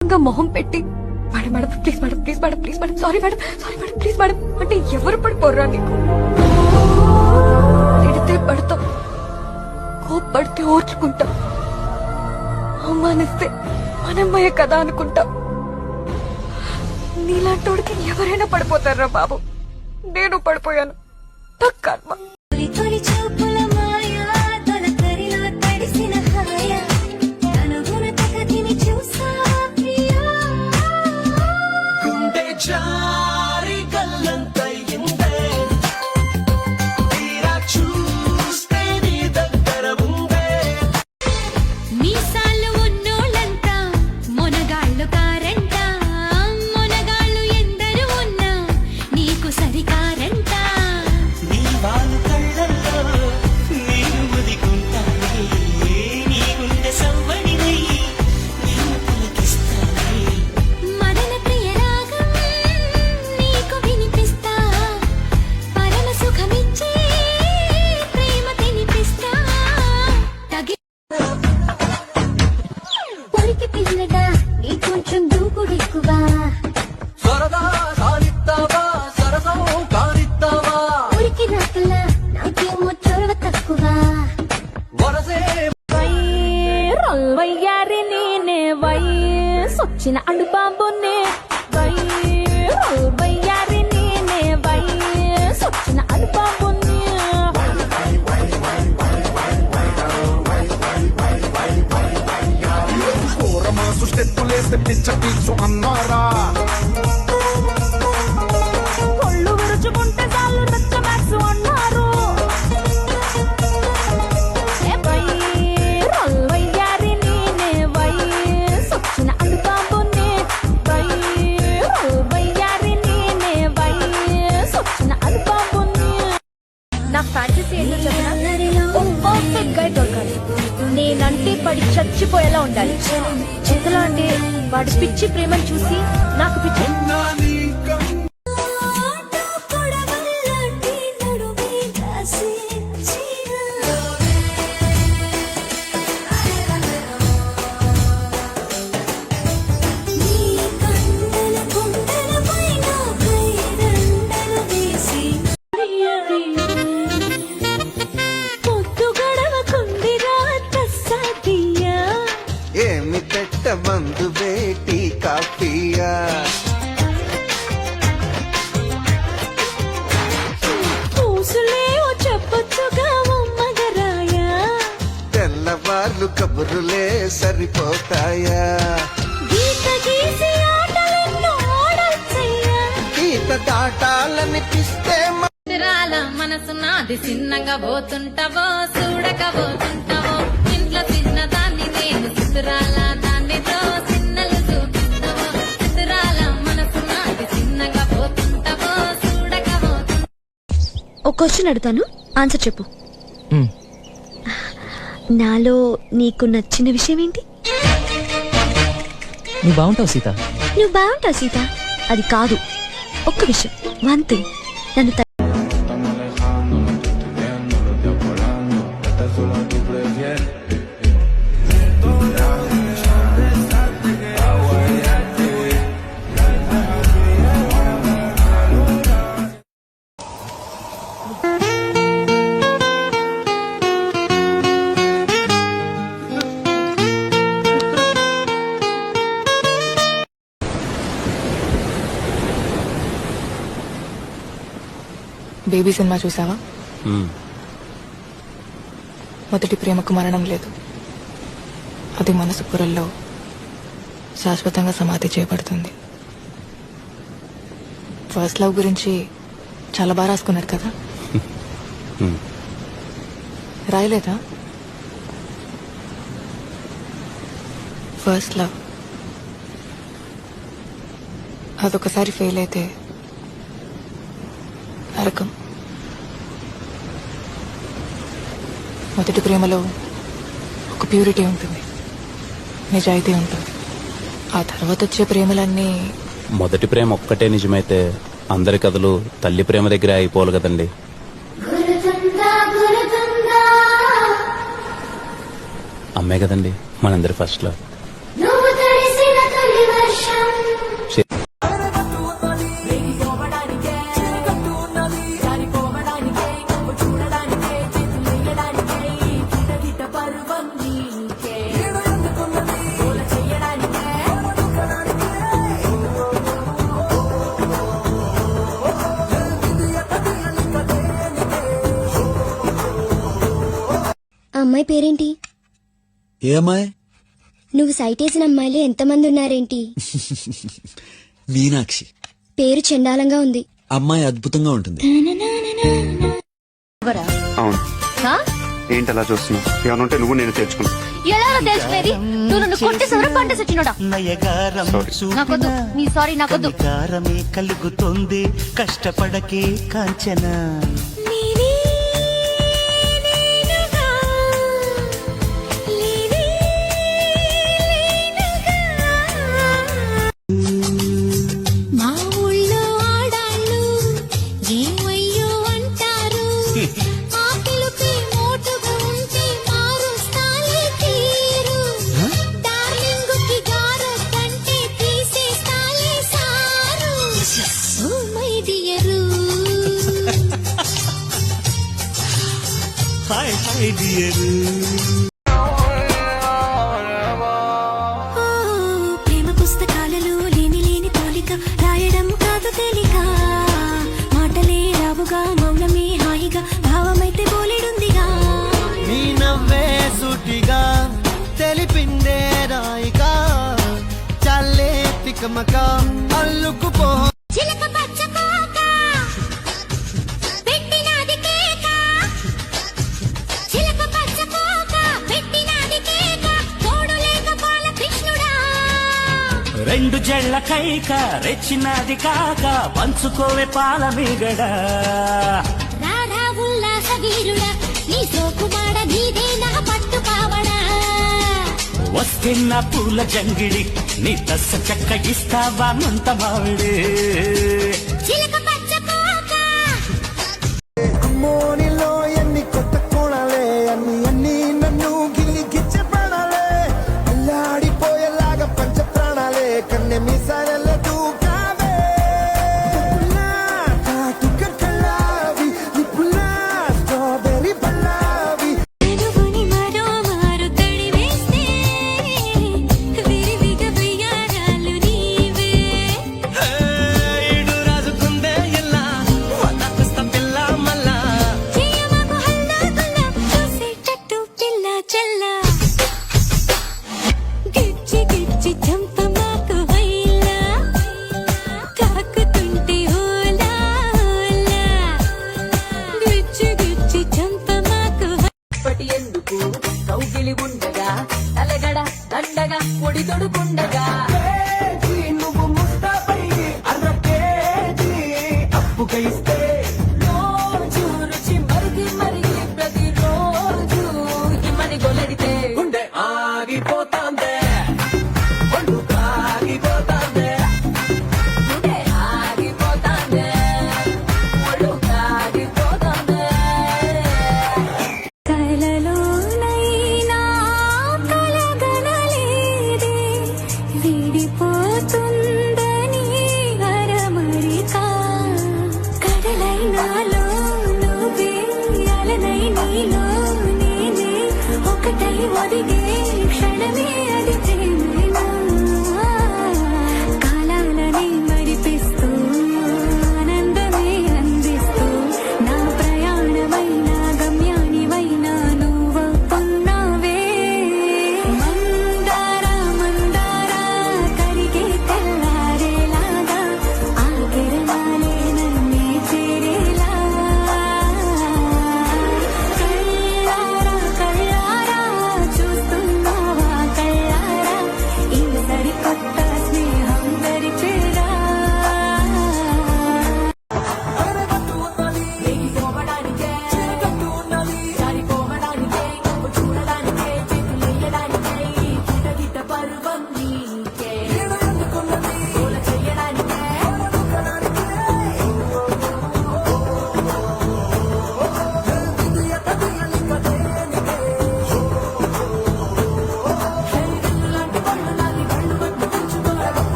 మొహం పెట్టి madam madam please madam please madam please madam sorry madam please madam అంటే ఎవరు పడిపోర్రా నీకు? తిడితే పడతాం, కోప్పడితే ఓర్చుకుంటాం, అవమానిస్తే మనమ్మయ్య కదా అనుకుంటాం. నీలాంటోడికి ఎవరైనా పడిపోతారా బాబు? నేను పడిపోయాను. కర్మ. వచ్చిన అండు బాంబునే వయ్యారి నేనే వచ్చిన అండు బాంబునే. మాసు స్టెప్పులేస్తే పిచ్చ పిచ్చు అన్నారా? కొళ్ళు విరుచుకుంటే చాలు నచ్చ మ్యాక్స్ అన్నారు. వయ్యారి నేనే వచ్చిన అండు బాంబునే వయ్యారి నేనే వచ్చిన అండు బాంబునే. నా ఫ్యాంటసీ ఏంటో చెప్పిన ఓ పర్ఫెక్ట్ గై దొరకాలి. నేనంటే పడి చచ్చిపోయేలా ఉండాలి. చేతిలో అంటే వాడి పిచ్చి ప్రేమను చూసి నాకు పిచ్చి. ఏమి పెట్ట మందు బేటి కాఫియా? పూసులేవో చెప్పొచ్చుగా మగరాయా. తెల్లవార్లు కబురులే సరిపోతాయా? గీత గీసి ఆటలెన్నో ఆడొచ్చయ్యా. గీత దాటాలనిపిస్తే మనసు నాది చిన్నగా పోతుంటావో చూడకపోతుంటావో. ఇంట్లో చిన్న దాన్ని నేను చిత్రాల దాన్నితో చిన్నలు చూపిస్తావో. చిత్రాల మనసు నాది చిన్నగా పోతుంటావో చూడకపోతుంటావో. ఒక క్వశ్చన్ అడుగుతాను, ఆన్సర్ చెప్పు. నాలో నీకు నచ్చిన విషయం ఏంటి? నువ్వు బాగుంటావు సీత. నువ్వు బాగుంటావు సీత. అది కాదు, ఒక్క విషయం, వన్ థింగ్. నన్ను బేబీ సినిమా చూసావా? మొదటి ప్రేమకు మరణం లేదు, అది మనసు పొరల్లో శాశ్వతంగా సమాధి చేయబడుతుంది. ఫస్ట్ లవ్ గురించి చాలా బాగా రాసుకున్నారు కదా? రాయలేదా? ఫస్ట్ లవ్ అదొకసారి ఫెయిల్ అయితే నరకం. మొదటి ప్రేమలో ఒక ప్యూరిటీ ఉంటుంది, నిజాయితీ ఉంటుంది. ఆ తర్వాత వచ్చే ప్రేమలన్నీ మొదటి ప్రేమ ఒక్కటే నిజమైతే అందరి కథలు తల్లి ప్రేమ దగ్గర అయిపోవాలి కదండి. అమ్మే కదండి మనందరి ఫస్ట్ లవ్. అమ్మాయి పేరేంటి? ఏ అమ్మాయి? నువ్వు సైట్ వేసిన అమ్మాయిలు ఎంతమంది ఉన్నారేంటి? మీనాక్షి. పేరు చండాలంగా ఉంది. అమ్మాయి అద్భుతంగా ఉంటుంది. అవును. ఏంటి అలా చూస్తున్నావు? ఏమనుంటే నువ్వు నేను తెచ్చుకున్నా. ఎలా తెలిసిపోయేది? నువ్వు నన్ను కొట్టేసవరా పంట సచ్చినోడా? నాకొద్దు నీ సారీ నాకొద్దు. కారమే కలుగుతుంది కష్టపడకే కాంచన. మా ఊళ్ళో ఆడాళ్ళు ఏమయ్యో అంటారు. ఆ పిలుపే మోటుగా ఉంటే మారుస్తాలే తీరు. డార్లింగుకి గారొద్దంటే తీసేస్తాలే sir. Oh my dear. Hi hi dear. ప్రేమ పుస్తకాలలో లేని లేని పోలిక రాయడం కాదు తేలిక. మాటలే రావుగా మౌనమే హాయిగా భావమైతే బోలెడుందిగా. నీ నవ్వే సూటిగా తెలిపిందే రాయిగా చల్లే తికమక అల్లుకుపో. చిలక పచ్చ కోక పెట్టినాది కేక. చిలక పచ్చ కోక పెట్టినాది కేక. తోడు లేక బాల కృష్ణుడా. రెండు జళ్ళ కైక రెచ్చినది కాక పంచుకోవే పాల మీగడ. రారా ఉల్లాస వీరుడా నీ సోకుమాడ నీదే నా పట్టు పావడా. వస్తున్న పూల జంగిడి నీ దశ చెక్క ఇస్తావా ముంత మావిడే. చిలక పచ్చ కోక అమ్మోనిలో ఎన్ని కొత్త కోణాలే, అన్ని అన్ని నన్ను గిల్లి గిచ్చే ప్రాణాలే. అల్లాడిపోయేలాగా పంచ ప్రాణాలే, కన్నె మీసాల దూకావే. కాటుక కళ్ళావి, నిప్పులా స్ట్రాబెర్రీ పళ్ళావి. తెలుగుని మరో మారు తడి వేస్తే విరివిగా ప్రియారాలు నీవే. ఈడు రాజుకుందే ఎల్లా వదకొస్త పిల్ల మల్లా. చేయమకు హల్లా గుల్లా చూసేటట్టు పిల్ల చెల్ల. గిచ్చి గిచ్చి చంపమాకు వైలా. తాకుతుంటే హోలా హోలా. గిచ్చి గిచ్చి చంపమాకు ఇప్పటి ఎందుకు కౌగిలి ఉండగా తలగడ దండగా పొడి తొడుకుండగా. నువ్వు ముస్తాపై అర్ర కేజీ అప్పుగా ఇస్తే రోజు రుచి మరిగి మరిగి ప్రతిరోజు ఇమ్మని గొలడితే గుండె ఆగిపోతాందే, ఒళ్ళు కాగిపోతాందే. గుండె ఆగిపోతాందే, ఒళ్ళు కాగిపోతాందే. కలలోనైనా కలగనలేదే విడిపోతుందని అరమరిక. కడలైనాలో నువ్వే అలనై నీలో నేనే ఒకటై ఒదిగే క్షణమే